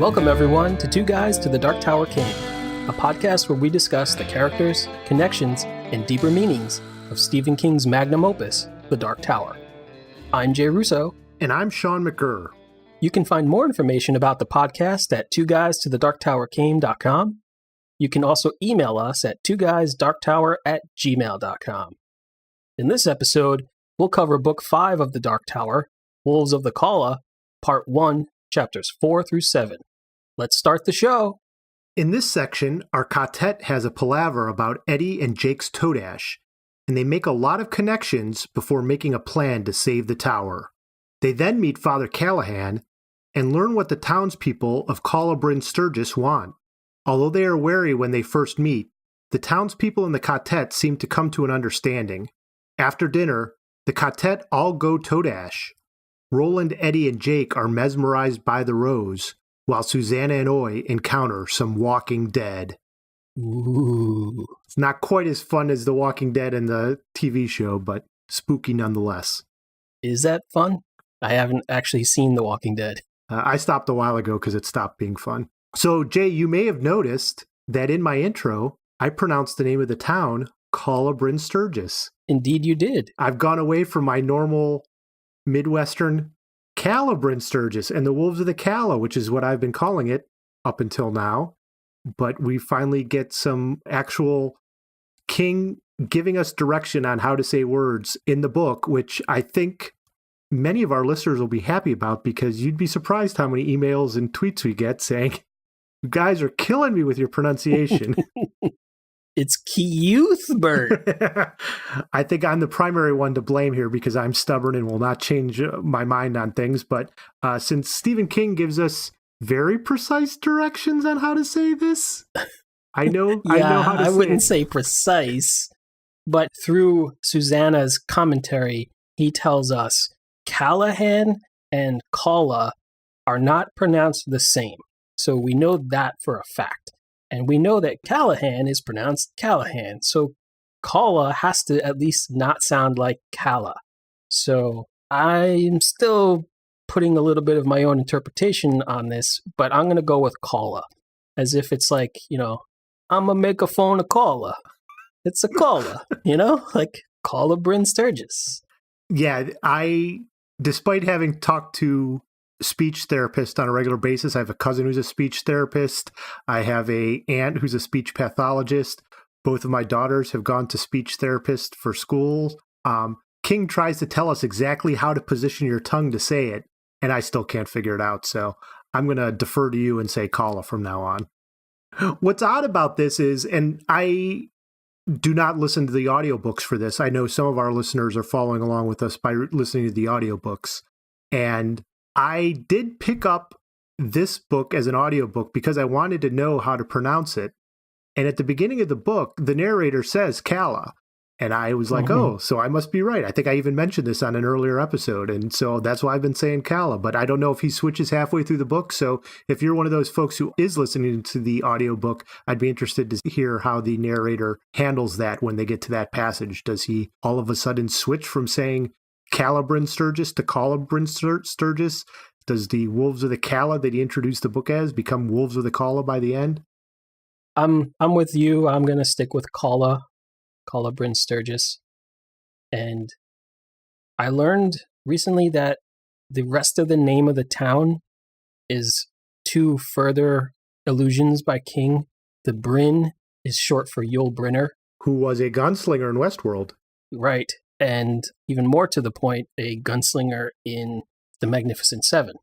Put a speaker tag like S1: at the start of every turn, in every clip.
S1: Welcome, everyone, to Two Guys to the Dark Tower Came, a podcast where we discuss the characters, connections, and deeper meanings of Stephen King's magnum opus, The Dark Tower. I'm Jay Russo.
S2: And I'm Sean McGurr.
S1: You can find more information about the podcast at twoguys-to-the-darktower-came.com. You can also email us at twoguysdarktower@gmail.com. In this episode, we'll cover Book 5 of The Dark Tower, Wolves of the Calla, Part 1, Chapters 4 through 7. Let's start the show.
S2: In this section, our quartet has a palaver about Eddie and Jake's Toadash, and they make a lot of connections before making a plan to save the tower. They then meet Father Callahan and learn what the townspeople of Calla Bryn Sturgis want. Although they are wary when they first meet, the townspeople and the quartet seem to come to an understanding. After dinner, the quartet all go Toadash. Roland, Eddie, and Jake are mesmerized by the rose, while Susanna and Oi encounter some Walking Dead.
S1: Ooh.
S2: It's not quite as fun as The Walking Dead in the TV show, but spooky nonetheless.
S1: Is that fun? I haven't actually seen The Walking Dead.
S2: I stopped a while ago because it stopped being fun. So, Jay, you may have noticed that in my intro, I pronounced the name of the town Calla Bryn Sturgis.
S1: Indeed you did.
S2: I've gone away from my normal Midwestern Calla Bryn Sturgis and the Wolves of the Calla, which is what I've been calling it up until now. But we finally get some actual King giving us direction on how to say words in the book, which I think many of our listeners will be happy about, because you'd be surprised how many emails and tweets we get saying, "You guys are killing me with your pronunciation."
S1: It's Cuthbert.
S2: I think I'm the primary one to blame here because I'm stubborn and will not change my mind on things. But since Stephen King gives us very precise directions on how to say this, I know how to say it.
S1: I wouldn't say precise, but through Susanna's commentary, he tells us Callahan and Calla are not pronounced the same. So we know that for a fact. And we know that Callahan is pronounced Callahan. So Calla has to at least not sound like Calla. So I'm still putting a little bit of my own interpretation on this, but I'm going to go with Calla. As if it's like, I'm going to make a phone a Calla. It's a Calla, like Calla Bryn Sturgis.
S2: Yeah, despite having talked to speech therapist on a regular basis, I have a cousin who's a speech therapist. I have a aunt who's a speech pathologist. Both of my daughters have gone to speech therapist for school. King tries to tell us exactly how to position your tongue to say it, and I still can't figure it out. So I'm going to defer to you and say Calla from now on. What's odd about this is, and I do not listen to the audiobooks for this. I know some of our listeners are following along with us by listening to the audiobooks. And I did pick up this book as an audiobook because I wanted to know how to pronounce it. And at the beginning of the book, the narrator says Calla. And I was like, oh, so I must be right. I think I even mentioned this on an earlier episode. And so that's why I've been saying Calla. But I don't know if he switches halfway through the book. So if you're one of those folks who is listening to the audiobook, I'd be interested to hear how the narrator handles that when they get to that passage. Does he all of a sudden switch from saying Calla Bryn Sturgis to Calla Bryn Sturgis? Does the Wolves of the Calla that he introduced the book as become Wolves of the Calla by the end?
S1: I'm with you. I'm going to stick with Calla Bryn Sturgis. And I learned recently that the rest of the name of the town is two further allusions by King. The Bryn is short for Yul Brynner,
S2: who was a gunslinger in Westworld.
S1: Right. And even more to the point, a gunslinger in The Magnificent Seven,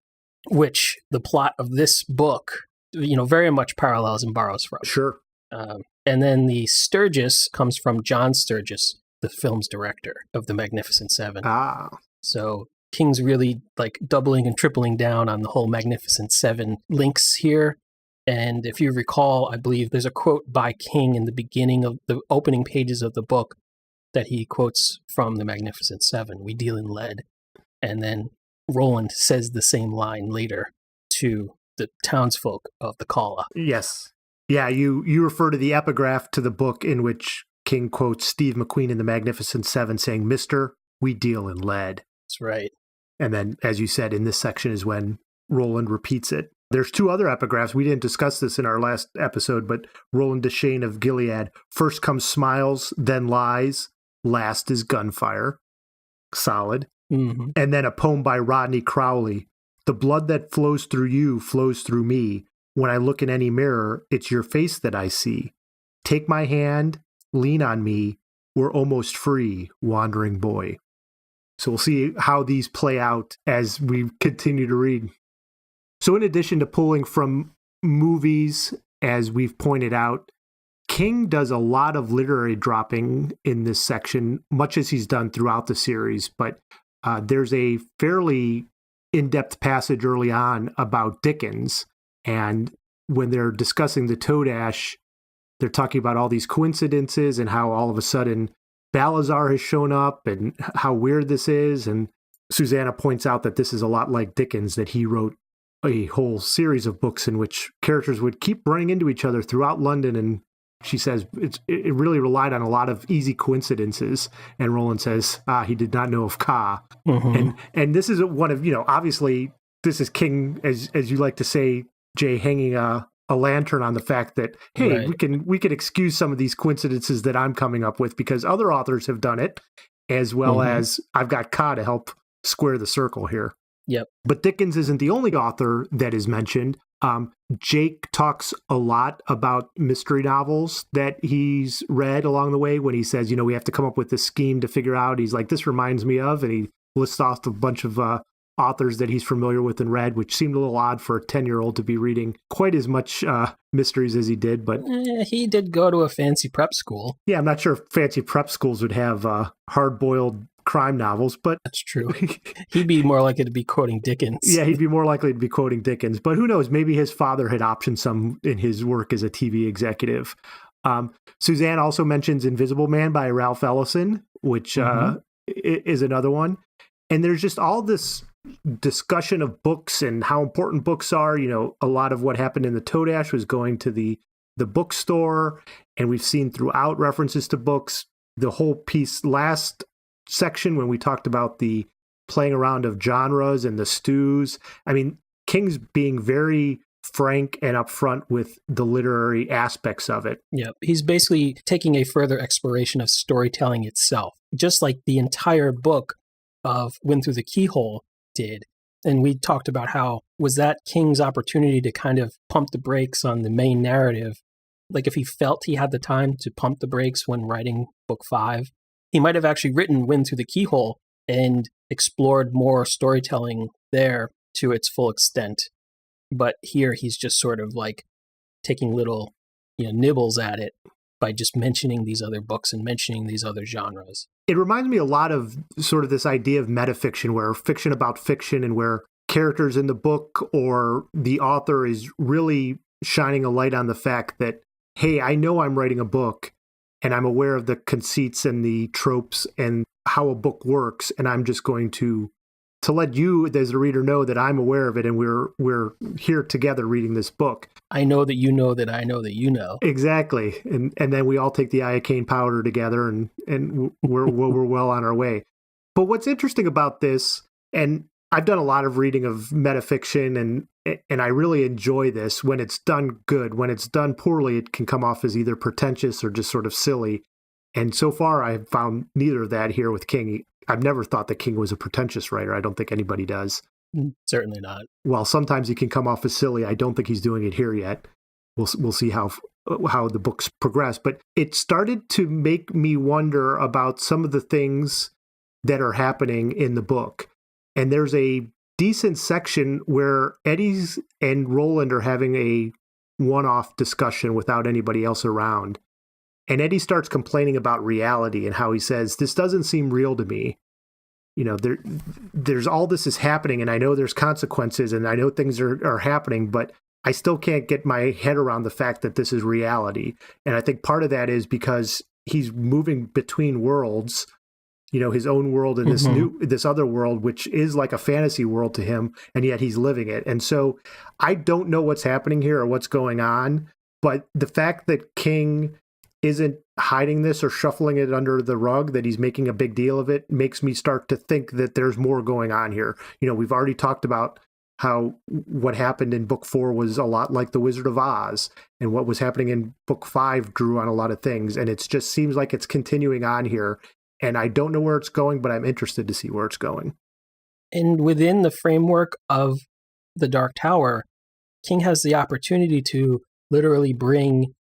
S1: which the plot of this book, very much parallels and borrows from.
S2: Sure.
S1: And then the Sturgis comes from John Sturgis, the film's director of The Magnificent Seven. So King's really like doubling and tripling down on the whole Magnificent Seven links here. And if you recall, I believe there's a quote by King in the beginning of the opening pages of the book that he quotes from The Magnificent Seven, "We deal in lead." And then Roland says the same line later to the townsfolk of the Calla.
S2: Yes. Yeah, you refer to the epigraph to the book in which King quotes Steve McQueen in The Magnificent Seven saying, "Mister, we deal in lead."
S1: That's right.
S2: And then, as you said, in this section is when Roland repeats it. There's 2 other epigraphs. We didn't discuss this in our last episode, but Roland Deschain of Gilead. First comes smiles, then lies. Last is gunfire. Solid.
S1: Mm-hmm.
S2: And then a poem by Rodney Crowley. The blood that flows through you flows through me. When I look in any mirror, it's your face that I see. Take my hand, lean on me. We're almost free, wandering boy. So we'll see how these play out as we continue to read. So in addition to pulling from movies, as we've pointed out, King does a lot of literary dropping in this section, much as he's done throughout the series. But there's a fairly in-depth passage early on about Dickens. And when they're discussing the Toadash, they're talking about all these coincidences and how all of a sudden Balazar has shown up and how weird this is. And Susanna points out that this is a lot like Dickens, that he wrote a whole series of books in which characters would keep running into each other throughout London. And she says it really relied on a lot of easy coincidences. And Roland says, he did not know of Ka. Mm-hmm. And this is one of, obviously this is King, as you like to say, Jay, hanging a lantern on the fact that, hey, right, we can excuse some of these coincidences that I'm coming up with because other authors have done it, as well as I've got Ka to help square the circle here.
S1: Yep.
S2: But Dickens isn't the only author that is mentioned. Jake talks a lot about mystery novels that he's read along the way when he says, we have to come up with this scheme to figure out. He's like, this reminds me of, and he lists off a bunch of authors that he's familiar with and read, which seemed a little odd for a 10-year-old to be reading quite as much mysteries as he did. But
S1: he did go to a fancy prep school.
S2: Yeah, I'm not sure if fancy prep schools would have hard-boiled crime novels, but
S1: that's true. He'd be more likely to be quoting Dickens.
S2: Yeah, he'd be more likely to be quoting Dickens. But who knows? Maybe his father had optioned some in his work as a TV executive. Suzanne also mentions Invisible Man by Ralph Ellison, which is another one. And there's just all this discussion of books and how important books are. A lot of what happened in the Toadash was going to the bookstore, and we've seen throughout references to books. The whole piece last section when we talked about the playing around of genres and the stews. I mean, King's being very frank and upfront with the literary aspects of it.
S1: Yeah, he's basically taking a further exploration of storytelling itself, just like the entire book of Wind Through the Keyhole did. And we talked about how was that King's opportunity to kind of pump the brakes on the main narrative. Like if he felt he had the time to pump the brakes when writing book 5, he might have actually written Wind Through the Keyhole and explored more storytelling there to its full extent. But here he's just sort of like taking little, nibbles at it by just mentioning these other books and mentioning these other genres.
S2: It reminds me a lot of sort of this idea of metafiction, where fiction about fiction and where characters in the book or the author is really shining a light on the fact that, hey, I know I'm writing a book and I'm aware of the conceits and the tropes and how a book works, and I'm just going to let you, as a reader, know that I'm aware of it, and we're here together reading this book.
S1: I know that you know that I know that you know.
S2: Exactly, and then we all take the iocane powder together, and we're well on our way. But what's interesting about this, and I've done a lot of reading of metafiction, and I really enjoy this when it's done good. When it's done poorly, it can come off as either pretentious or just sort of silly. And so far, I've found neither of that here with King. I've never thought that King was a pretentious writer. I don't think anybody does.
S1: Certainly not.
S2: While sometimes he can come off as silly, I don't think he's doing it here yet. We'll see how the books progress. But it started to make me wonder about some of the things that are happening in the book. And there's a decent section where Eddie's and Roland are having a one-off discussion without anybody else around. And Eddie starts complaining about reality and how he says, this doesn't seem real to me. There's all this is happening, and I know there's consequences, and I know things are happening, but I still can't get my head around the fact that this is reality. And I think part of that is because he's moving between worlds, his own world and this other world, which is like a fantasy world to him, and yet he's living it. And so I don't know what's happening here or what's going on, but the fact that King isn't hiding this or shuffling it under the rug, that he's making a big deal of it, makes me start to think that there's more going on here. We've already talked about how what happened in book 4 was a lot like The Wizard of Oz, and what was happening in book 5 drew on a lot of things. And it just seems like it's continuing on here. And I don't know where it's going, but I'm interested to see where it's going.
S1: And within the framework of the Dark Tower, King has the opportunity to literally bring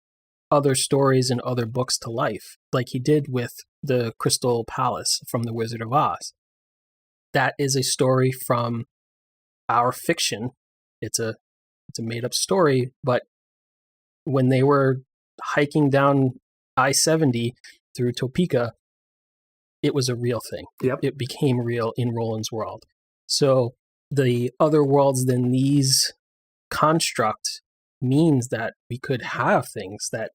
S1: other stories and other books to life, like he did with the Crystal Palace from The Wizard of Oz. That is a story from our fiction. It's a made-up story, but when they were hiking down I-70 through Topeka, it was a real thing.
S2: Yep.
S1: It became real in Roland's world. So the other worlds than these construct means that we could have things that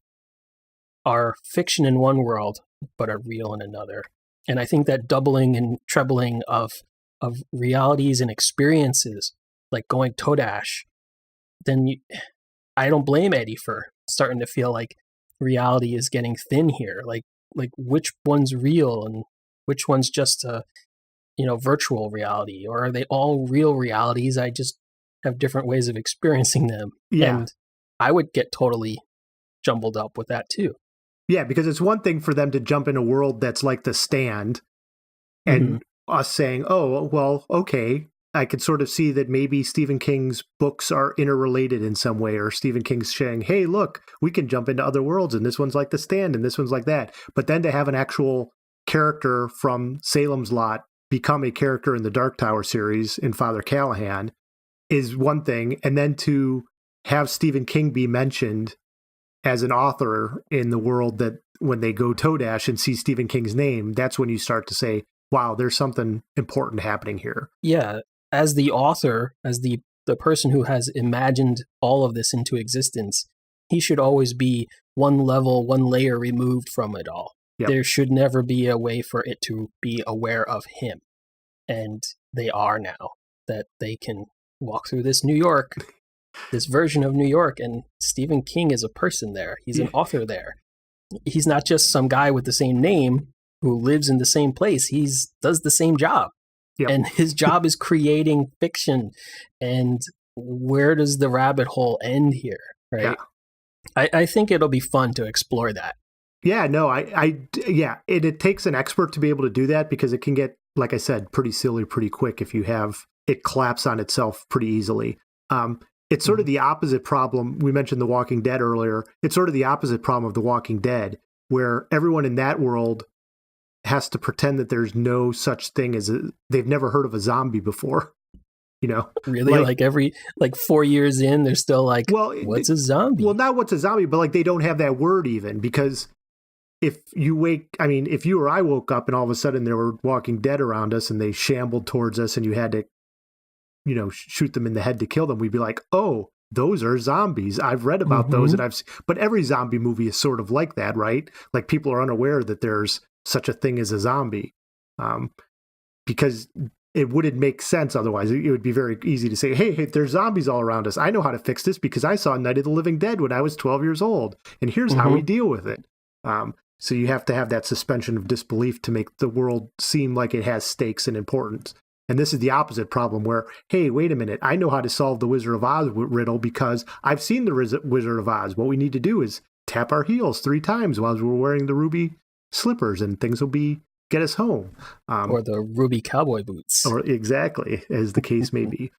S1: are fiction in one world but are real in another. And I think that doubling and trebling of realities and experiences, like going Todash, then I don't blame Eddie for starting to feel like reality is getting thin here. Like which one's real and which one's just a virtual reality, or are they all real realities? I just have different ways of experiencing them.
S2: Yeah.
S1: And I would get totally jumbled up with that too.
S2: Yeah, because it's one thing for them to jump in a world that's like The Stand and us saying, oh, well, okay, I could sort of see that maybe Stephen King's books are interrelated in some way, or Stephen King's saying, hey, look, we can jump into other worlds, and this one's like The Stand, and this one's like that. But then to have an actual character from Salem's Lot become a character in the Dark Tower series in Father Callahan is one thing, and then to have Stephen King be mentioned as an author in the world, that when they go Todash and see Stephen King's name, that's when you start to say, wow, there's something important happening here.
S1: Yeah. As the author, as the person who has imagined all of this into existence, he should always be one level, one layer removed from it all. Yep. There should never be a way for it to be aware of him. And they are now, that they can walk through this New York, this version of New York, and Stephen King is a person there. He's an author there. He's not just some guy with the same name who lives in the same place. He does the same job. Yep. And his job is creating fiction. And where does the rabbit hole end here? Right. Yeah. I think it'll be fun to explore that.
S2: Yeah, no, it takes an expert to be able to do that, because it can get, like I said, pretty silly pretty quick if you have it collapse on itself pretty easily. It's sort of the opposite problem. We mentioned The Walking Dead earlier. It's sort of the opposite problem of The Walking Dead, where everyone in that world has to pretend that there's no such thing as they've never heard of a zombie before.
S1: Really? Like every 4 years in, they're still like, well, what's a zombie?
S2: Well, not what's a zombie, but like they don't have that word even, because if you or I woke up and all of a sudden there were Walking Dead around us and they shambled towards us and you had to, shoot them in the head to kill them, we'd be like, oh, those are zombies. I've read about those, but every zombie movie is sort of like that, right? Like people are unaware that there's such a thing as a zombie, because it wouldn't make sense otherwise. It would be very easy to say, hey, there's zombies all around us. I know how to fix this because I saw Night of the Living Dead when I was 12 years old, and here's how we deal with it. So you have to have that suspension of disbelief to make the world seem like it has stakes and importance. And this is the opposite problem where, hey, wait a minute, I know how to solve the Wizard of Oz riddle because I've seen the Wizard of Oz. What we need to do is tap our heels 3 times while we're wearing the ruby slippers and things will get us home.
S1: Or the ruby cowboy boots.
S2: Or exactly, as the case may be.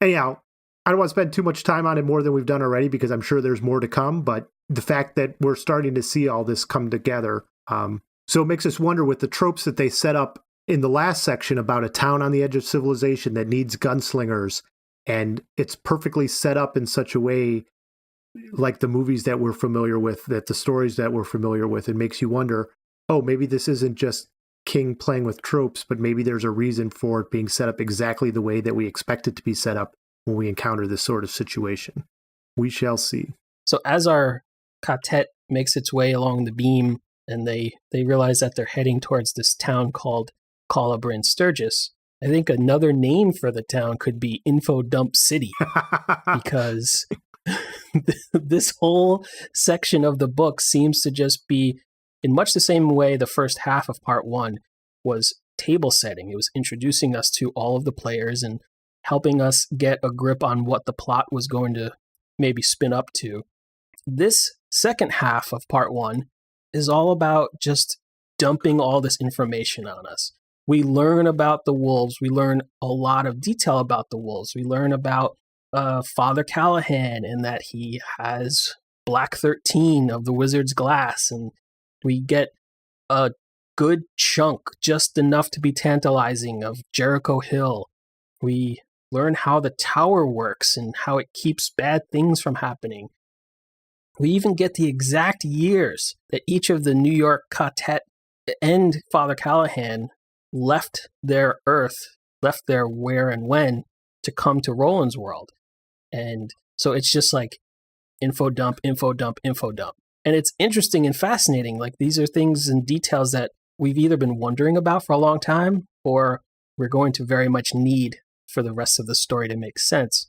S2: Anyhow, I don't want to spend too much time on it more than we've done already, because I'm sure there's more to come, but the fact that we're starting to see all this come together. So it makes us wonder, with the tropes that they set up in the last section about a town on the edge of civilization that needs gunslingers, and it's perfectly set up in such a way, like the movies that we're familiar with, that the stories that we're familiar with, it makes you wonder, oh, maybe this isn't just King playing with tropes, but maybe there's a reason for it being set up exactly the way that we expect it to be set up when we encounter this sort of situation. We shall see.
S1: So as our quartet makes its way along the beam and they realize that they're heading towards this town called Calla Bryn Sturgis, I think another name for the town could be Infodump City, because this whole section of the book seems to just be, in much the same way the first half of part 1 was table setting. It was introducing us to all of the players and helping us get a grip on what the plot was going to maybe spin up to. This second half of part 1 is all about just dumping all this information on us. We learn about the wolves. We learn a lot of detail about the wolves. We learn about Father Callahan and that he has Black 13 of the Wizard's Glass. And we get a good chunk, just enough to be tantalizing, of Jericho Hill. We learn how the tower works and how it keeps bad things from happening. We even get the exact years that each of the New York Quartet and Father Callahan left their Earth, left their where and when to come to Roland's world. And so it's just like info dump, info dump, info dump. And it's interesting and fascinating. Like, these are things and details that we've either been wondering about for a long time, or we're going to very much need for the rest of the story to make sense.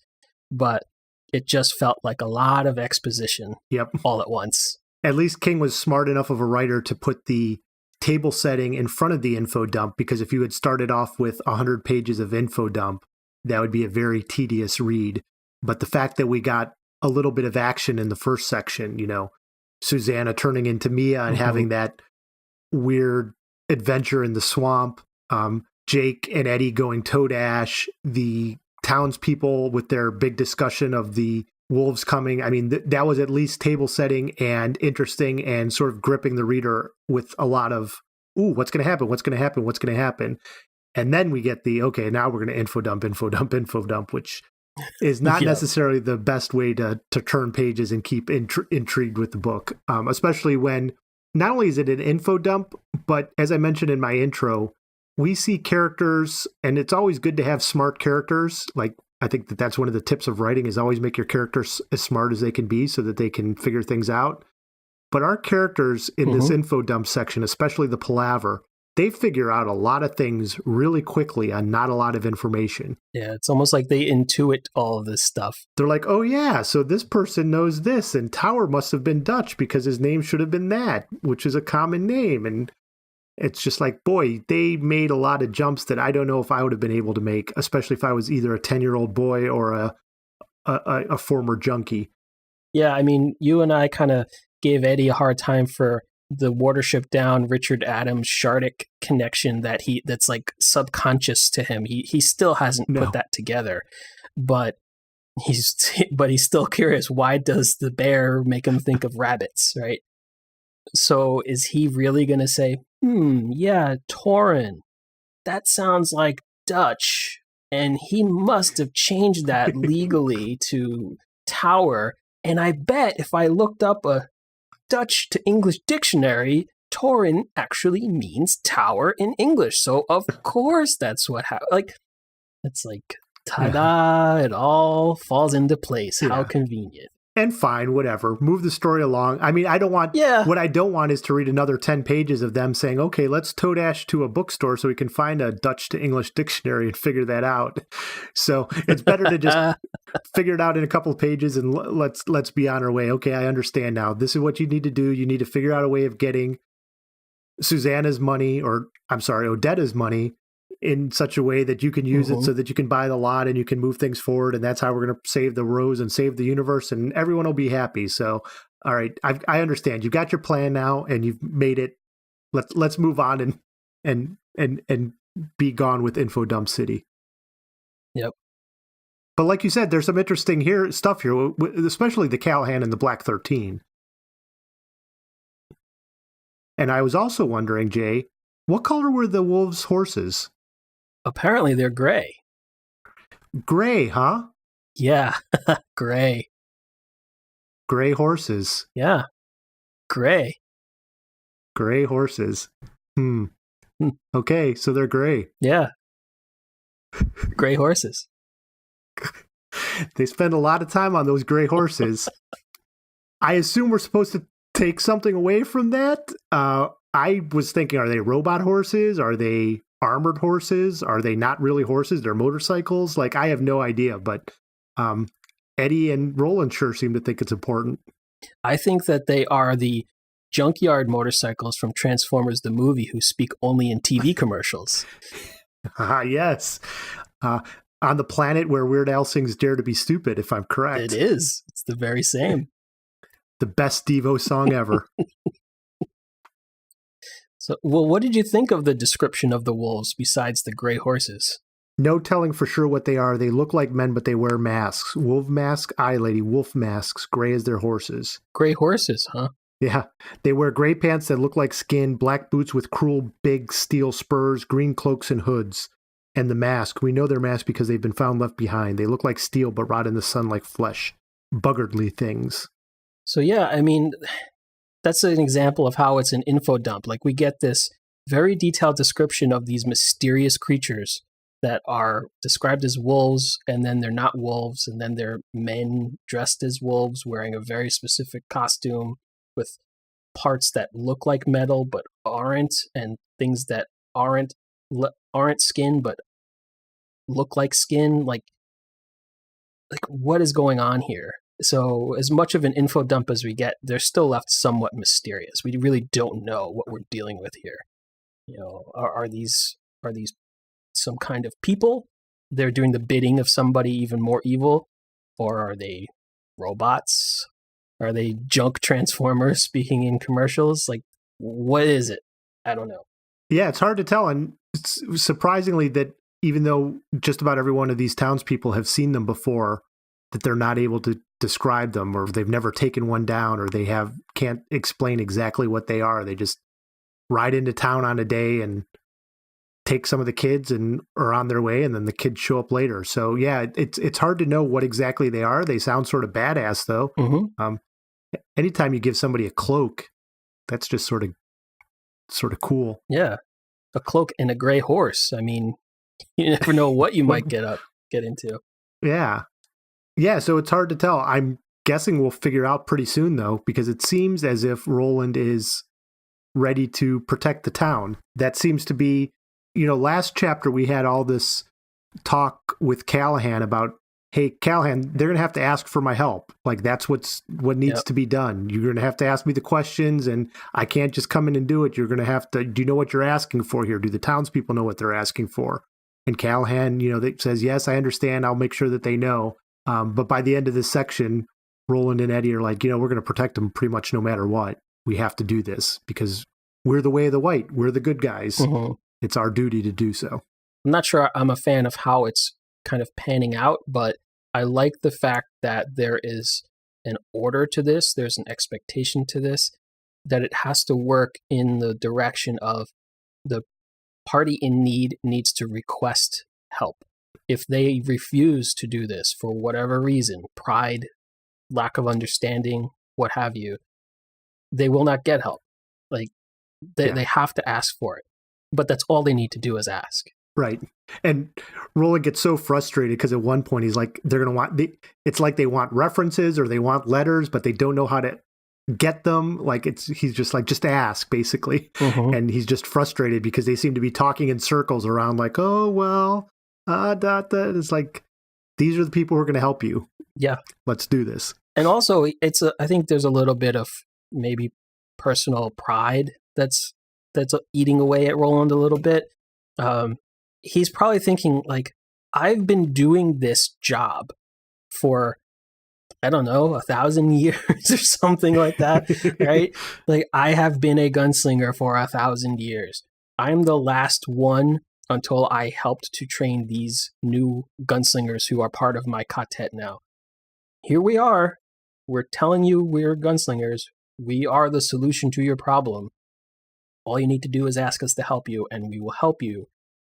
S1: But it just felt like a lot of exposition all at once.
S2: At least King was smart enough of a writer to put the table setting in front of the info dump, because if you had started off with 100 pages of info dump, that would be a very tedious read. But the fact that we got a little bit of action in the first section, you know, Susanna turning into Mia and having that weird adventure in the swamp, Jake and Eddie going toe-dash, the townspeople with their big discussion of the wolves coming. I mean, that was at least table setting and interesting and sort of gripping the reader with a lot of, ooh, what's going to happen? What's going to happen? What's going to happen? And then we get the, okay, now we're going to info dump, which is not necessarily the best way to turn pages and keep intrigued with the book, especially when not only is it an info dump, but as I mentioned in my intro, we see characters, and it's always good to have smart characters. Like, I think that's one of the tips of writing, is always make your characters as smart as they can be so that they can figure things out. But our characters in this info dump section, especially the Palaver, they figure out a lot of things really quickly on not a lot of information.
S1: Yeah, it's almost like they intuit all of this stuff.
S2: They're like, oh yeah, so this person knows this, and Tower must have been Dutch because his name should have been that, which is a common name. And it's just like, boy, they made a lot of jumps that I don't know if I would have been able to make, especially if I was either a 10-year-old boy or a former junkie.
S1: Yeah, I mean, you and I kind of gave Eddie a hard time for the Watership Down Richard Adams Shardik connection that's like subconscious to him. He still hasn't put that together, but he's still curious. Why does the bear make him think of rabbits, right? So is he really going to say, yeah, Torin, that sounds like Dutch, and he must have changed that legally to Tower, and I bet if I looked up a Dutch to English dictionary, Torin actually means tower in English. So of course that's what happened. Like, it's like, ta-da, it all falls into place. How convenient.
S2: And fine, whatever. Move the story along. I mean, what I don't want is to read another 10 pages of them saying, okay, let's toe dash to a bookstore so we can find a Dutch to English dictionary and figure that out. So it's better to just figure it out in a couple of pages and let's be on our way. Okay, I understand now. This is what you need to do. You need to figure out a way of getting Susanna's money, or I'm sorry, Odetta's money, in such a way that you can use it so that you can buy the lot and you can move things forward. And that's how we're going to save the Rose and save the universe, and everyone will be happy. So, all right, I understand. You've got your plan now and you've made it. Let's move on and be gone with Infodump City.
S1: Yep.
S2: But like you said, there's some interesting stuff here, especially the Callahan and the Black 13. And I was also wondering, Jay, what color were the wolves' horses?
S1: Apparently they're gray.
S2: Gray, huh?
S1: Yeah, gray.
S2: Gray horses.
S1: Yeah, gray.
S2: Gray horses. Okay, so they're gray.
S1: Yeah. Gray horses.
S2: They spend a lot of time on those gray horses. I assume we're supposed to take something away from that. I was thinking, are they robot horses? Are they armored horses? Are they not really horses? They're motorcycles? Like, I have no idea, but Eddie and Roland sure seem to think it's important.
S1: I think that they are the junkyard motorcycles from Transformers the movie who speak only in TV commercials.
S2: Yes. on the planet where Weird Al sings Dare to Be Stupid, if I'm correct.
S1: It is. It's the very same.
S2: The best Devo song ever.
S1: So, well, what did you think of the description of the wolves besides the gray horses?
S2: No telling for sure what they are. They look like men, but they wear masks. Wolf mask, eye lady, wolf masks, gray as their horses.
S1: Gray horses, huh?
S2: Yeah. They wear gray pants that look like skin, black boots with cruel big steel spurs, green cloaks and hoods. And the mask. We know they're masked because they've been found left behind. They look like steel, but rot in the sun like flesh. Buggardly things.
S1: So, yeah, I mean, that's an example of how it's an info dump. Like, we get this very detailed description of these mysterious creatures that are described as wolves, and then they're not wolves, and then they're men dressed as wolves wearing a very specific costume with parts that look like metal but aren't, and things that aren't skin but look like skin. Like what is going on here? So as much of an info dump as we get, they're still left somewhat mysterious. We really don't know what we're dealing with here. You know, are these some kind of people? They're doing the bidding of somebody even more evil? Or are they robots? Are they junk transformers speaking in commercials? Like, what is it? I don't know.
S2: Yeah, it's hard to tell. And it's surprisingly that even though just about every one of these townspeople have seen them before, that they're not able to describe them, or they've never taken one down, or they can't explain exactly what they are. They just ride into town on a day and take some of the kids and are on their way, and then the kids show up later. So yeah, it's hard to know what exactly they are. They sound sort of badass though.
S1: Mm-hmm.
S2: Anytime you give somebody a cloak, that's just sort of cool.
S1: Yeah, a cloak and a gray horse. I mean, you never know what you might get into.
S2: Yeah. So it's hard to tell. I'm guessing we'll figure out pretty soon though, because it seems as if Roland is ready to protect the town. That seems to be, last chapter we had all this talk with Callahan about, hey, Callahan, they're going to have to ask for my help. Like, that's what needs to be done. You're going to have to ask me the questions, and I can't just come in and do it. You're going to have to, do you know what you're asking for here? Do the townspeople know what they're asking for? And Callahan, that says, yes, I understand. I'll make sure that they know. But by the end of this section, Roland and Eddie are like, we're going to protect them pretty much no matter what. We have to do this because we're the way of the white. We're the good guys. Mm-hmm. It's our duty to do so.
S1: I'm not sure I'm a fan of how it's kind of panning out, but I like the fact that there is an order to this. There's an expectation to this, that it has to work in the direction of the party in need needs to request help. If they refuse to do this for whatever reason, pride, lack of understanding, what have you, they will not get help. Like, they have to ask for it. But that's all they need to do is ask.
S2: Right. And Roland gets so frustrated because at one point he's like, they're going to want, it's like they want references or they want letters, but they don't know how to get them. Like, he's just like, just ask, basically. Mm-hmm. And he's just frustrated because they seem to be talking in circles around like, oh, well, it's like, these are the people who are going to help you.
S1: Yeah.
S2: Let's do this.
S1: And also, I think there's a little bit of maybe personal pride that's eating away at Roland a little bit. He's probably thinking, like, I've been doing this job for, I don't know, 1,000 years or something like that, right? Like, I have been a gunslinger for 1,000 years. I'm the last one until I helped to train these new gunslingers who are part of my quartet now. Here we are. We're telling you we're gunslingers. We are the solution to your problem. All you need to do is ask us to help you, and we will help you.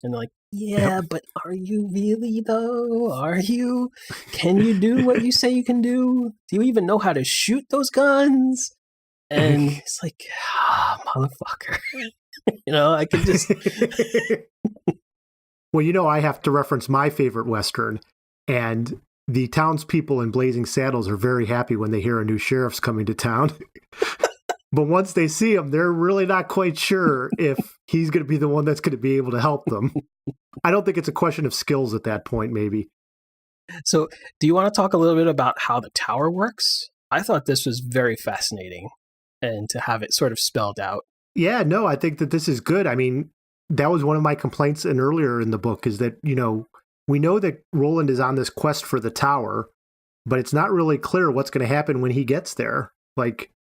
S1: And they're like, yeah, but are you really, though? Are you? Can you do what you say you can do? Do you even know how to shoot those guns? And it's like, motherfucker. I could just...
S2: Well, I have to reference my favorite Western, and the townspeople in Blazing Saddles are very happy when they hear a new sheriff's coming to town. But once they see him, they're really not quite sure if he's going to be the one that's going to be able to help them. I don't think it's a question of skills at that point, maybe.
S1: So do you want to talk a little bit about how the tower works? I thought this was very fascinating, and to have it sort of spelled out.
S2: Yeah, no, I think that this is good. I mean, that was one of my complaints earlier in the book is that, we know that Roland is on this quest for the tower, but it's not really clear what's going to happen when he gets there. Like,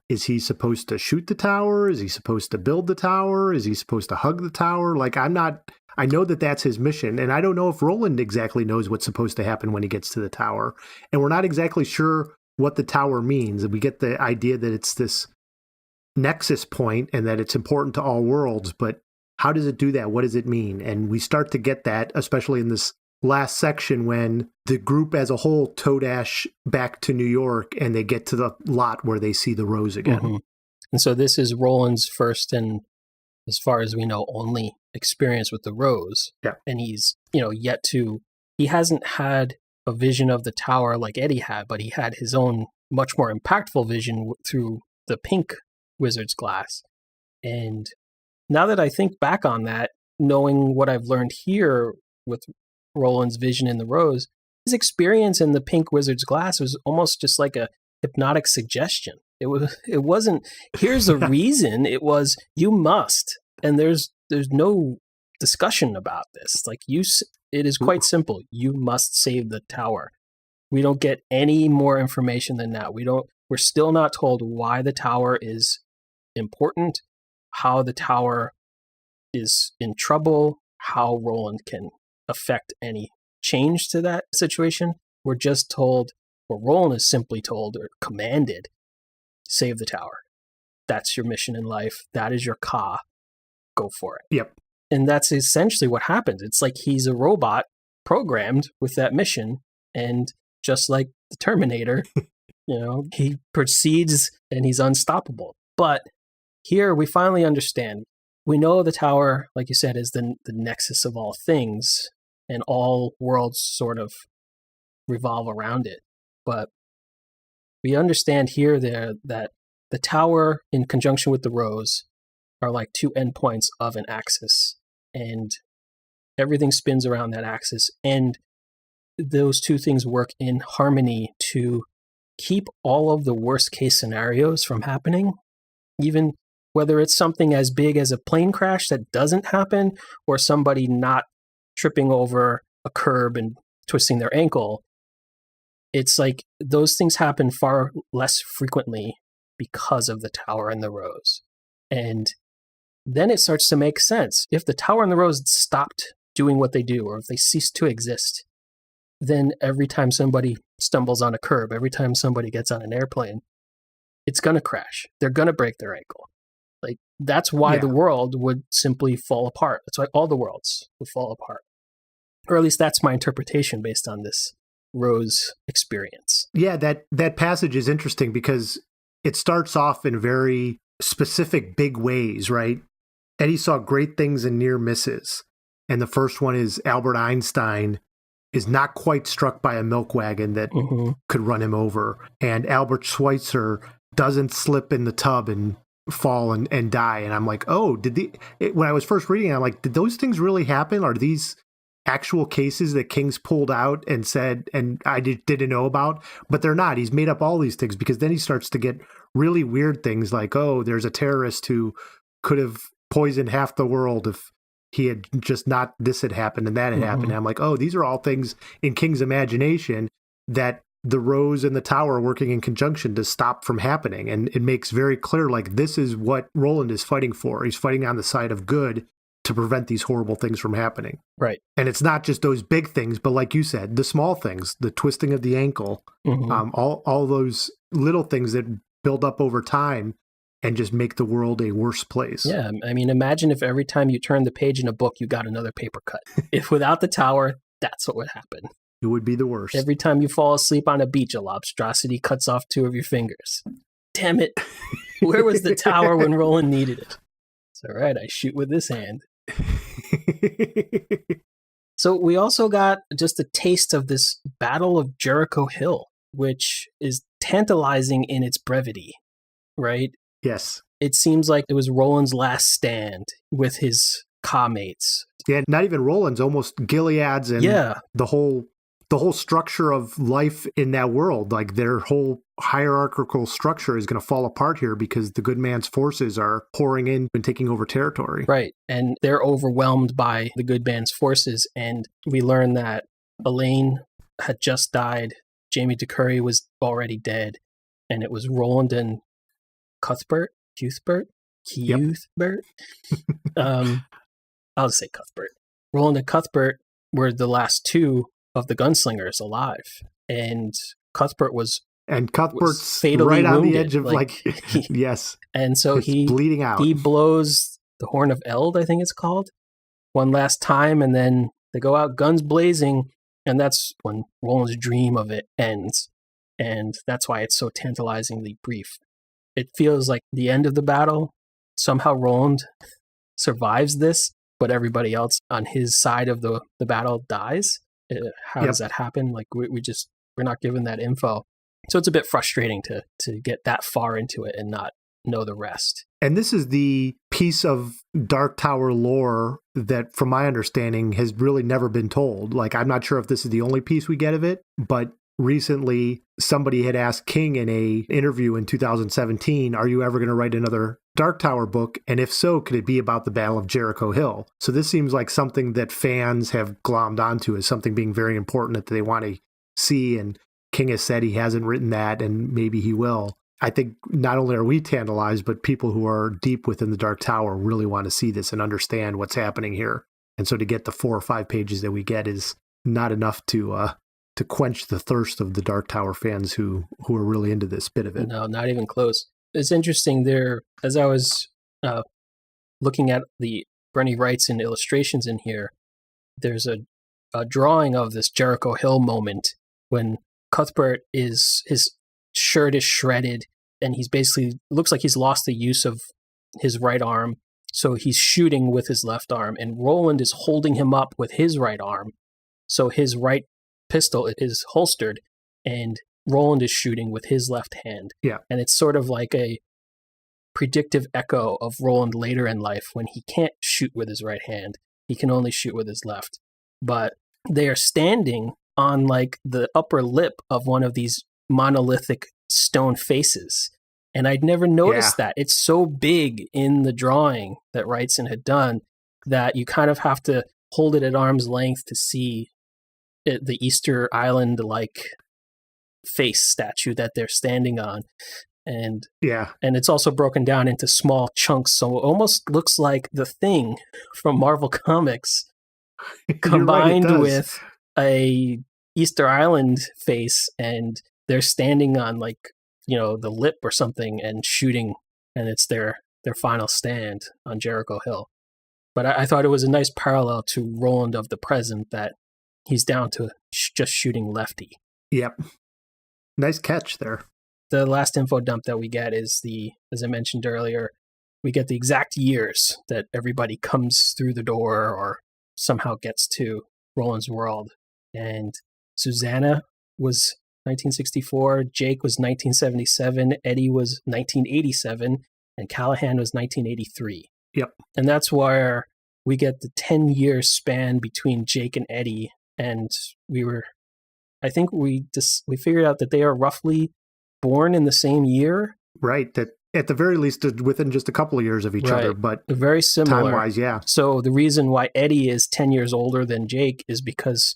S2: is he supposed to shoot the tower? Is he supposed to build the tower? Is he supposed to hug the tower? Like, I know that that's his mission, and I don't know if Roland exactly knows what's supposed to happen when he gets to the tower. And we're not exactly sure what the tower means. We get the idea that it's this nexus point and that it's important to all worlds, but how does it do that? What does it mean? And we start to get that, especially in this last section when the group as a whole toe dash back to New York and they get to the lot where they see the rose again.
S1: Mm-hmm. And so this is Roland's first and, as far as we know, only experience with the rose.
S2: Yeah.
S1: And he's, he hasn't had a vision of the tower like Eddie had, but he had his own much more impactful vision through the pink wizard's glass. And now that I think back on that, knowing what I've learned here with Roland's vision in the rose, his experience in the pink wizard's glass was almost just like a hypnotic suggestion. It wasn't, here's a reason. It was, you must. And there's no discussion about this. Like, it is quite simple. You must save the tower. We don't get any more information than that. We're still not told why the tower is important, how the tower is in trouble, how Roland can affect any change to that situation. We're just told, or Roland is simply told or commanded, save the tower. That's your mission in life. That is your Ka. Go for it.
S2: Yep.
S1: And that's essentially what happens. It's like he's a robot programmed with that mission. And just like the Terminator, he proceeds and he's unstoppable. But here we finally understand. We know the tower, like you said, is the nexus of all things, and all worlds sort of revolve around it. But we understand here that the tower, in conjunction with the rose, are like two endpoints of an axis, and everything spins around that axis. And those two things work in harmony to keep all of the worst case scenarios from happening, even whether it's something as big as a plane crash that doesn't happen, or somebody not tripping over a curb and twisting their ankle. It's like those things happen far less frequently because of the tower and the rose. And then it starts to make sense. If the tower and the rose stopped doing what they do, or if they ceased to exist, then every time somebody stumbles on a curb, every time somebody gets on an airplane, it's going to crash. They're going to break their ankle. Like, that's why the world would simply fall apart. That's why all the worlds would fall apart. Or at least that's my interpretation based on this rose experience.
S2: Yeah, that passage is interesting because it starts off in very specific big ways, right? Eddie saw great things and near misses. And the first one is Albert Einstein is not quite struck by a milk wagon that could run him over. And Albert Schweitzer doesn't slip in the tub and fall and die. And I'm like, oh, when I was first reading it, I'm like, did those things really happen? Are these actual cases that King's pulled out and said, and I didn't know about? But they're not. He's made up all these things, because then he starts to get really weird things like, oh, there's a terrorist who could have poisoned half the world if he had just not, this had happened and that had happened. And I'm like, oh, these are all things in King's imagination that the rose and the tower are working in conjunction to stop from happening. And it makes very clear, like, this is what Roland is fighting for. He's fighting on the side of good to prevent these horrible things from happening.
S1: Right.
S2: And it's not just those big things, but like you said, the small things, the twisting of the ankle, all those little things that build up over time and just make the world a worse place.
S1: Yeah, I mean, imagine if every time you turn the page in a book, you got another paper cut. If without the tower, that's what would happen.
S2: It would be the worst.
S1: Every time you fall asleep on a beach, a lobstrosity cuts off 2 of your fingers. Damn it. Where was the tower when Roland needed it? It's all right, I shoot with this hand. So we also got just a taste of this Battle of Jericho Hill, which is tantalizing in its brevity, right?
S2: Yes.
S1: It seems like it was Roland's last stand with his Ka mates.
S2: Yeah, not even Roland's, almost Gilead's and the whole the whole structure of life in that world, like their whole hierarchical structure is going to fall apart here because the good man's forces are pouring in and taking over territory.
S1: Right. And they're overwhelmed by the good man's forces. And we learn that Elaine had just died. Jamie DeCurry was already dead. And it was Roland and Cuthbert. I'll just say Cuthbert. Roland and Cuthbert were the last two of the gunslingers alive. And Cuthbert's
S2: fatally right on
S1: wounded.
S2: The edge of yes.
S1: And so he's
S2: bleeding out.
S1: He blows the Horn of Eld, I think it's called, one last time, and then they go out guns blazing, and that's when Roland's dream of it ends. And that's why it's so tantalizingly brief. It feels like the end of the battle. Somehow Roland survives this, but everybody else on his side of the battle dies. How does that happen? Like we're not given that info. So it's a bit frustrating to get that far into it and not know the rest.
S2: And this is the piece of Dark Tower lore that, from my understanding, has really never been told. Like, I'm not sure if this is the only piece we get of it, but recently somebody had asked King in a interview in 2017, are you ever going to write another Dark Tower book? And if so, could it be about the Battle of Jericho Hill? So this seems like something that fans have glommed onto as something being very important that they want to see. And King has said he hasn't written that, and maybe he will. I think not only are we tantalized, but people who are deep within the Dark Tower really want to see this and understand what's happening here. And so to get the 4 or 5 pages that we get is not enough to quench the thirst of the Dark Tower fans who are really into this bit of it.
S1: No, not even close. It's interesting there, as I was looking at the Bernie Wrightson and illustrations in here, there's a drawing of this Jericho Hill moment when Cuthbert his shirt is shredded and he's basically, looks like he's lost the use of his right arm. So he's shooting with his left arm, and Roland is holding him up with his right arm. So his right pistol is holstered and Roland is shooting with his left hand.
S2: Yeah.
S1: And it's sort of like a predictive echo of Roland later in life when he can't shoot with his right hand. He can only shoot with his left. But they are standing on like the upper lip of one of these monolithic stone faces. And I'd never noticed that. It's so big in the drawing that Wrightson had done that you kind of have to hold it at arm's length to see the Easter Island like face statue that they're standing on. And it's also broken down into small chunks, so it almost looks like the Thing from Marvel Comics combined with a Easter Island face, and they're standing on like, the lip or something and shooting, and it's their final stand on Jericho Hill. But I thought it was a nice parallel to Roland of the present, that he's down to just shooting lefty.
S2: Yep. Nice catch there.
S1: The last info dump that we get is as I mentioned earlier, we get the exact years that everybody comes through the door or somehow gets to Roland's world. And Susanna was 1964, Jake was 1977, Eddie was 1987, and Callahan was 1983.
S2: Yep.
S1: And that's where we get the 10-year span between Jake and Eddie. And we figured out that they are roughly born in the same year.
S2: Right. That at the very least within just a couple of years of each other, but
S1: they're very similar.
S2: Time-wise, yeah.
S1: So the reason why Eddie is 10 years older than Jake is because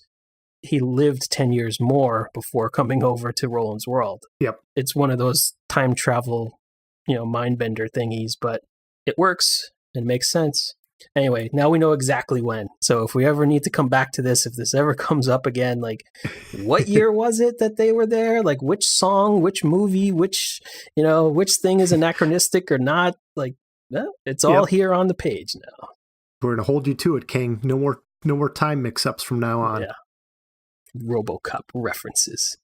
S1: he lived 10 years more before coming over to Roland's world.
S2: Yep.
S1: It's one of those time travel, mind bender thingies, but it works and makes sense. Anyway, now we know exactly when. So if we ever need to come back to this, if this ever comes up again, like what year was it that they were there? Like which song, which movie, which thing is anachronistic or not? Like it's all here on the page now.
S2: We're going to hold you to it, King. No more time mix-ups from now on.
S1: Yeah. RoboCop references.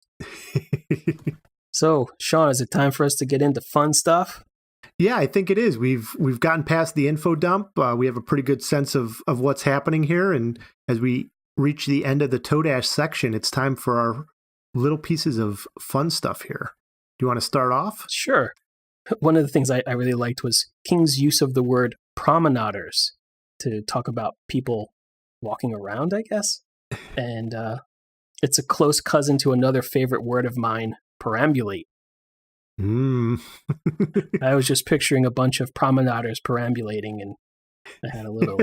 S1: So, Sean, is it time for us to get into fun stuff?
S2: Yeah, I think it is. We've gotten past the info dump. We have a pretty good sense of what's happening here. And as we reach the end of the Toadash section, it's time for our little pieces of fun stuff here. Do you want to start off?
S1: Sure. One of the things I really liked was King's use of the word promenaders to talk about people walking around, I guess. And It's a close cousin to another favorite word of mine, perambulate. I was just picturing a bunch of promenaders perambulating, and I had a little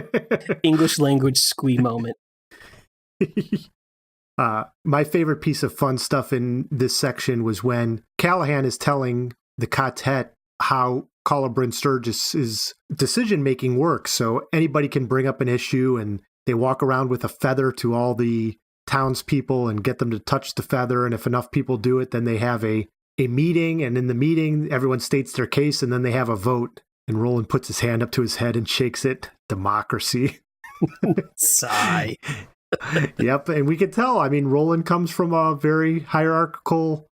S1: English language squee moment.
S2: My favorite piece of fun stuff in this section was when Callahan is telling the quartet how Calla Sturgis's decision-making works. So anybody can bring up an issue, and they walk around with a feather to all the townspeople and get them to touch the feather. And if enough people do it, then they have a meeting. And in the meeting, everyone states their case, and then they have a vote. And Roland puts his hand up to his head and shakes it. Democracy.
S1: Sigh.
S2: Yep. And we can tell, I mean, Roland comes from a very hierarchical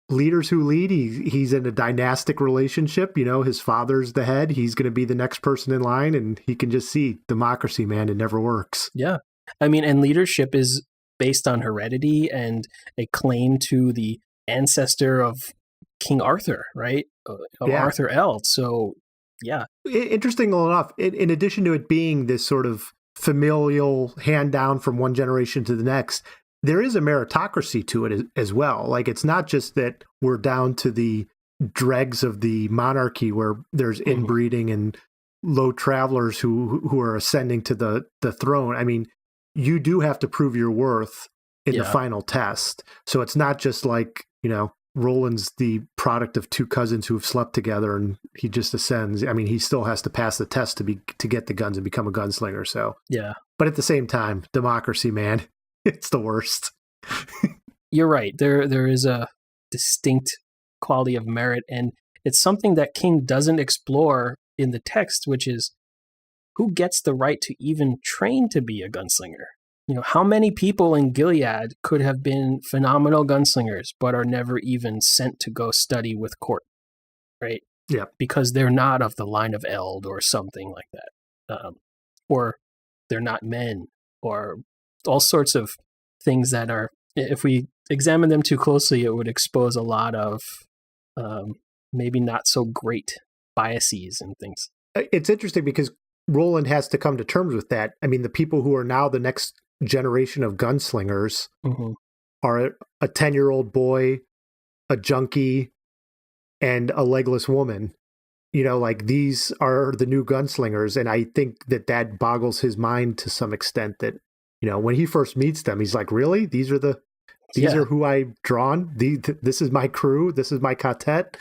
S2: leaders who lead. He's in a dynastic relationship. You know, his father's the head. He's going to be the next person in line. And he can just see democracy, man. It never works.
S1: Yeah. I mean, and leadership is based on heredity and a claim to the ancestor of King Arthur, right? Arthur Eld. So, yeah.
S2: Interesting enough, in addition to it being this sort of familial hand down from one generation to the next, there is a meritocracy to it as well. Like, it's not just that we're down to the dregs of the monarchy where there's inbreeding and low travelers who are ascending to the throne. I mean, you do have to prove your worth in the final test. So it's not just like, you know, Roland's the product of two cousins who have slept together and he just ascends. I mean, he still has to pass the test to get the guns and become a gunslinger. So, yeah. But at the same time, democracy, man, it's the worst.
S1: You're right. There is a distinct quality of merit, and it's something that King doesn't explore in the text, which is who gets the right to even train to be a gunslinger? You know, how many people in Gilead could have been phenomenal gunslingers, but are never even sent to go study with court, right?
S2: Yeah.
S1: Because they're not of the line of Eld or something like that. Or they're not men, or all sorts of things that are, if we examine them too closely, it would expose a lot of maybe not so great biases and things.
S2: It's interesting because Roland has to come to terms with that. I mean, the people who are now the next generation of gunslingers are a 10-year-old boy, a junkie, and a legless woman. You know, like, these are the new gunslingers. And I think that boggles his mind to some extent that, you know, when he first meets them, he's like, really? These are who I've drawn? This is my crew. This is my quartet.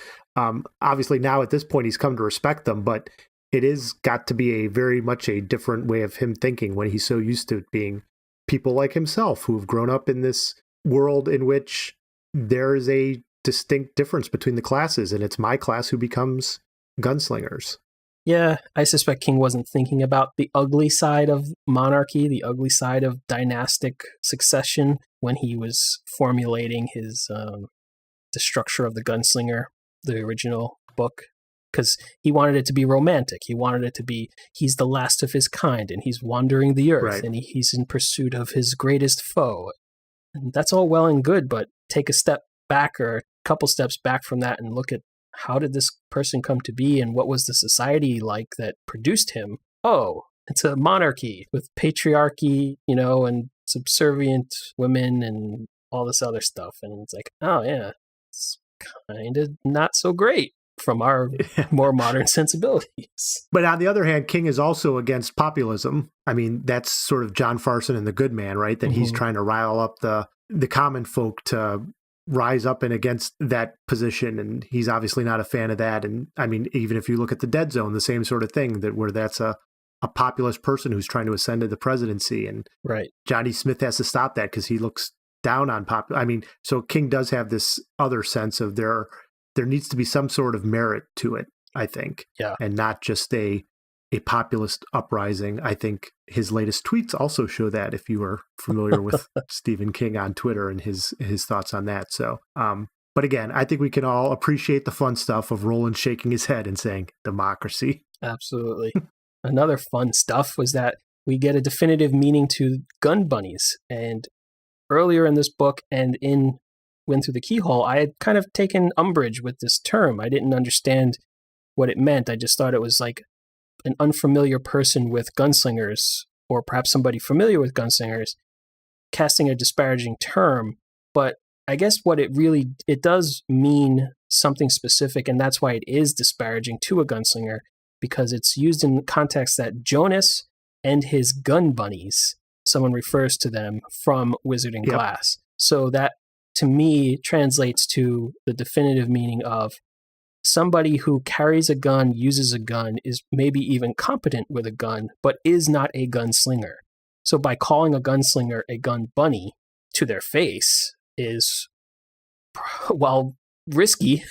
S2: Obviously now at this point, he's come to respect them, but it is got to be a very much a different way of him thinking when he's so used to being people like himself who have grown up in this world in which there is a distinct difference between the classes, and it's my class who becomes gunslingers.
S1: Yeah, I suspect King wasn't thinking about the ugly side of monarchy, the ugly side of dynastic succession when he was formulating his the structure of the Gunslinger, the original book. Because he wanted it to be romantic. He wanted it to be, he's the last of his kind, and he's wandering the earth, and he's in pursuit of his greatest foe. And that's all well and good, but take a step back or a couple steps back from that and look at how did this person come to be and what was the society like that produced him? Oh, it's a monarchy with patriarchy, you know, and subservient women and all this other stuff. And it's like, oh yeah, it's kind of not so great from our more modern sensibilities.
S2: But on the other hand, King is also against populism. I mean, that's sort of John Farson and the Good Man, right? That he's trying to rile up the common folk to rise up and against that position. And he's obviously not a fan of that. And I mean, even if you look at the Dead Zone, the same sort of thing, that where that's a populist person who's trying to ascend to the presidency. And Johnny Smith has to stop that because he looks down on I mean, so King does have this other sense of there needs to be some sort of merit to it, I think.
S1: Yeah.
S2: And not just a populist uprising. I think his latest tweets also show that, if you are familiar with Stephen King on Twitter and his thoughts on that. So, but again, I think we can all appreciate the fun stuff of Roland shaking his head and saying
S1: democracy. Absolutely. Another fun stuff was that we get a definitive meaning to gun bunnies. And earlier in this book and in Went Through the Keyhole, I had kind of taken umbrage with this term. I didn't understand what it meant. I just thought it was like an unfamiliar person with gunslingers, or perhaps somebody familiar with gunslingers, casting a disparaging term, but I guess what it does mean something specific, and that's why it is disparaging to a gunslinger, because it's used in the context that Jonas and his gun bunnies, someone refers to them from Wizard and Glass. So that, to me, translates to the definitive meaning of somebody who carries a gun, uses a gun, is maybe even competent with a gun, but is not a gunslinger. So by calling a gunslinger a gun bunny to their face is, while risky,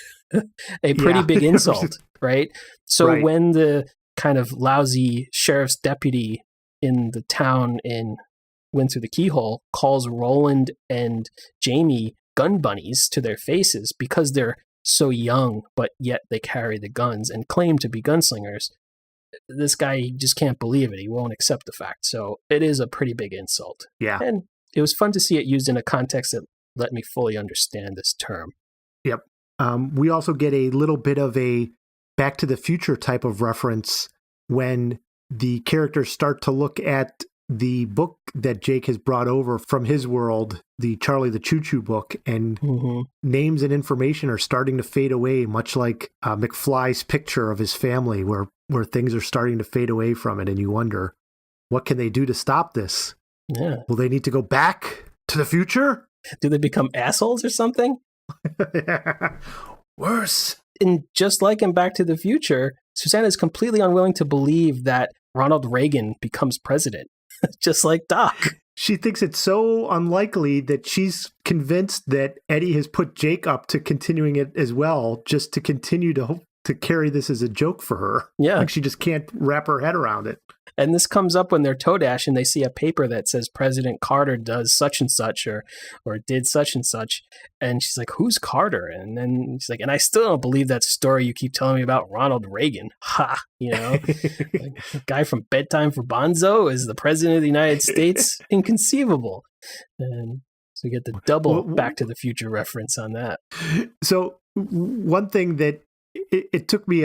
S1: a pretty big insult, right? So when the kind of lousy sheriff's deputy in the town in Went Through the Keyhole calls Roland and Jamie gun bunnies to their faces because they're so young, but yet they carry the guns and claim to be gunslingers, this guy just can't believe it. He won't accept the fact. So it is a pretty big insult.
S2: Yeah.
S1: And it was fun to see it used in a context that let me fully understand this term.
S2: Yep. We also get a little bit of a Back to the Future type of reference when the characters start to look at the book that Jake has brought over from his world, the Charlie the Choo Choo book, and names and information are starting to fade away, much like McFly's picture of his family, where things are starting to fade away from it. And you wonder, what can they do to stop this?
S1: Yeah.
S2: Will they need to go back to the future?
S1: Do they become assholes or something?
S2: Worse.
S1: And just like in Back to the Future, Susanna is completely unwilling to believe that Ronald Reagan becomes president, just like Doc.
S2: She thinks it's so unlikely that she's convinced that Eddie has put Jake up to continuing it as well, just to continue to carry this as a joke for her.
S1: Yeah.
S2: Like she just can't wrap her head around it.
S1: And this comes up when they're toe dash and they see a paper that says President Carter does such and such or did such and such. And she's like, who's Carter? And then she's like, and I still don't believe that story you keep telling me about Ronald Reagan. Ha! You know, like, the guy from Bedtime for Bonzo is the president of the United States? Inconceivable. And so we get the double Back to the Future reference on that.
S2: So one thing that it took me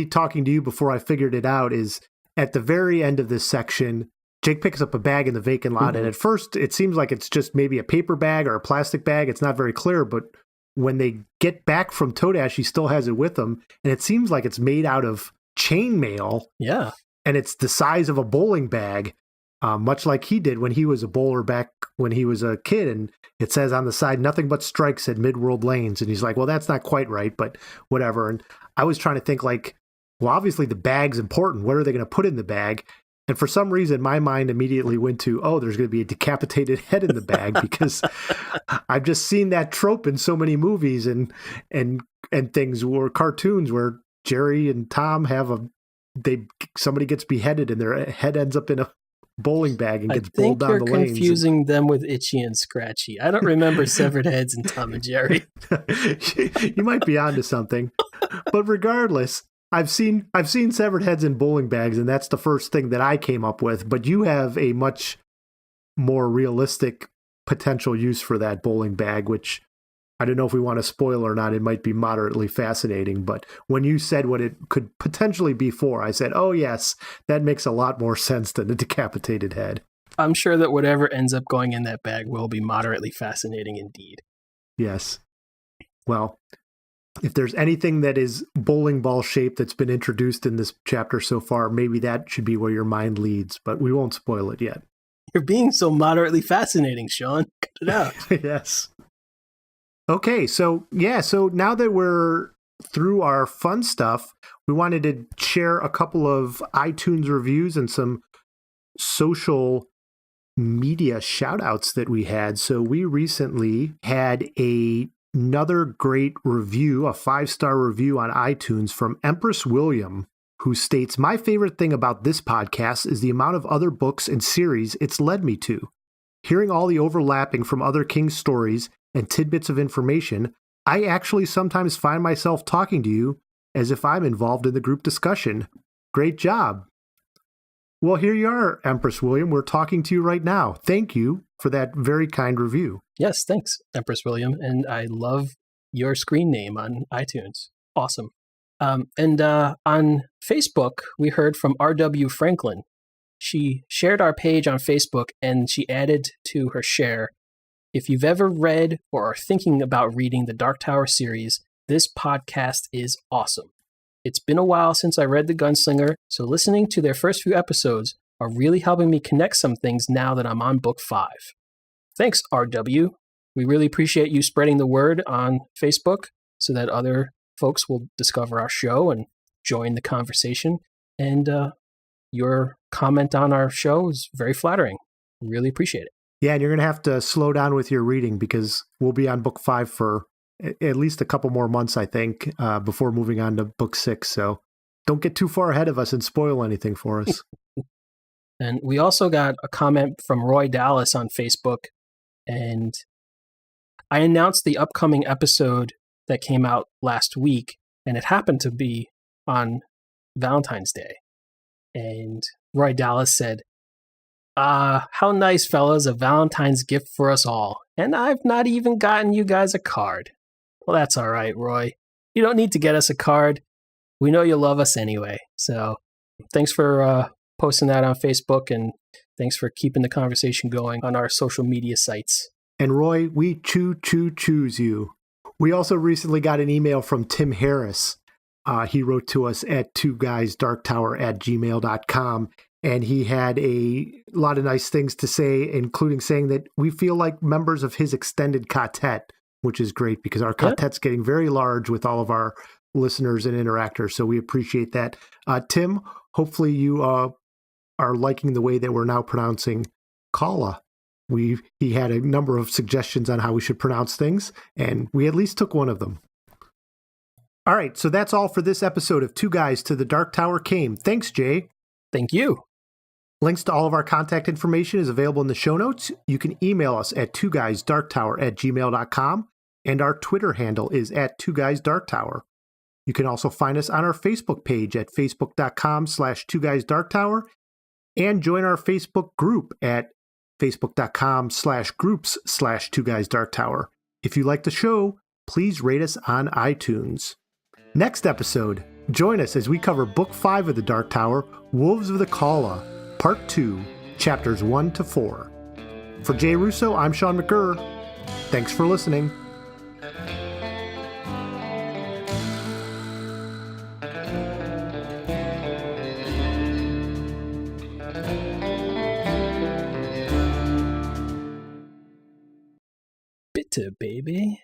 S2: talking to you before I figured it out is at the very end of this section, Jake picks up a bag in the vacant lot. And at first it seems like it's just maybe a paper bag or a plastic bag. It's not very clear, but when they get back from Toadash, he still has it with him. And it seems like it's made out of chainmail.
S1: Yeah.
S2: And it's the size of a bowling bag, much like he did when he was a bowler back when he was a kid. And it says on the side, nothing but strikes at Midworld Lanes. And he's like, well, that's not quite right, but whatever. And I was trying to think like, well, obviously the bag's important. What are they going to put in the bag? And for some reason, my mind immediately went to, oh, there's going to be a decapitated head in the bag because I've just seen that trope in so many movies and things or cartoons where Jerry and Tom somebody gets beheaded and their head ends up in a bowling bag and gets bowled down the lanes. I think you're confusing
S1: them with Itchy and Scratchy. I don't remember severed heads in Tom and Jerry.
S2: You might be onto something. But regardless, I've seen severed heads in bowling bags, and that's the first thing that I came up with. But you have a much more realistic potential use for that bowling bag, which I don't know if we want to spoil or not. It might be moderately fascinating. But when you said what it could potentially be for, I said, oh, yes, that makes a lot more sense than a decapitated head.
S1: I'm sure that whatever ends up going in that bag will be moderately fascinating indeed.
S2: Yes. Well, if there's anything that is bowling ball shaped that's been introduced in this chapter so far, maybe that should be where your mind leads, but we won't spoil it yet.
S1: You're being so moderately fascinating, Sean. Cut it out.
S2: Yes. Okay, so now that we're through our fun stuff, we wanted to share a couple of iTunes reviews and some social media shout-outs that we had. So we recently had another great review, a 5-star review on iTunes from Empress William, who states, my favorite thing about this podcast is the amount of other books and series it's led me to. Hearing all the overlapping from other King stories and tidbits of information, I actually sometimes find myself talking to you as if I'm involved in the group discussion. Great job. Well, here you are, Empress William. We're talking to you right now. Thank you for that very kind review.
S1: Yes, thanks, Empress William. And I love your screen name on iTunes. Awesome. And on Facebook, we heard from R.W. Franklin, she shared our page on Facebook and she added to her share, if you've ever read or are thinking about reading the Dark Tower series, this podcast is awesome. It's been a while since I read The Gunslinger, so listening to their first few episodes are really helping me connect some things now that I'm on book 5. Thanks, RW. We really appreciate you spreading the word on Facebook so that other folks will discover our show and join the conversation. And your comment on our show is very flattering. Really appreciate it.
S2: Yeah, and you're going to have to slow down with your reading because we'll be on book 5 for at least a couple more months, I think, before moving on to book 6. So don't get too far ahead of us and spoil anything for us.
S1: And we also got a comment from Roy Dallas on Facebook. And I announced the upcoming episode that came out last week, and it happened to be on Valentine's Day. And Roy Dallas said, how nice, fellas, a Valentine's gift for us all. And I've not even gotten you guys a card. Well, that's all right, Roy. You don't need to get us a card. We know you love us anyway. So thanks for posting that on Facebook, and thanks for keeping the conversation going on our social media sites.
S2: And Roy, we choose you. We also recently got an email from Tim Harris. He wrote to us at twoguysdarktower@gmail.com. And he had a lot of nice things to say, including saying that we feel like members of his extended quartet, which is great because our quartet's getting very large with all of our listeners and interactors. So we appreciate that. Tim, hopefully you are liking the way that we're now pronouncing Calla. He had a number of suggestions on how we should pronounce things, and we at least took one of them. All right, so that's all for this episode of Two Guys to the Dark Tower Came. Thanks, Jay.
S1: Thank you.
S2: Links to all of our contact information is available in the show notes. You can email us at twoguysdarktower@gmail.com, and our Twitter handle is at twoguysdarktower. You can also find us on our Facebook page at facebook.com/twoguysdarktower and join our Facebook group at facebook.com/groups/twoguysdarktower. If you like the show, please rate us on iTunes. Next episode, join us as we cover Book 5 of the Dark Tower, Wolves of the Calla, Part 2, Chapters 1 to 4. For Jay Russo, I'm Sean McGurr. Thanks for listening.
S1: Bitte, baby.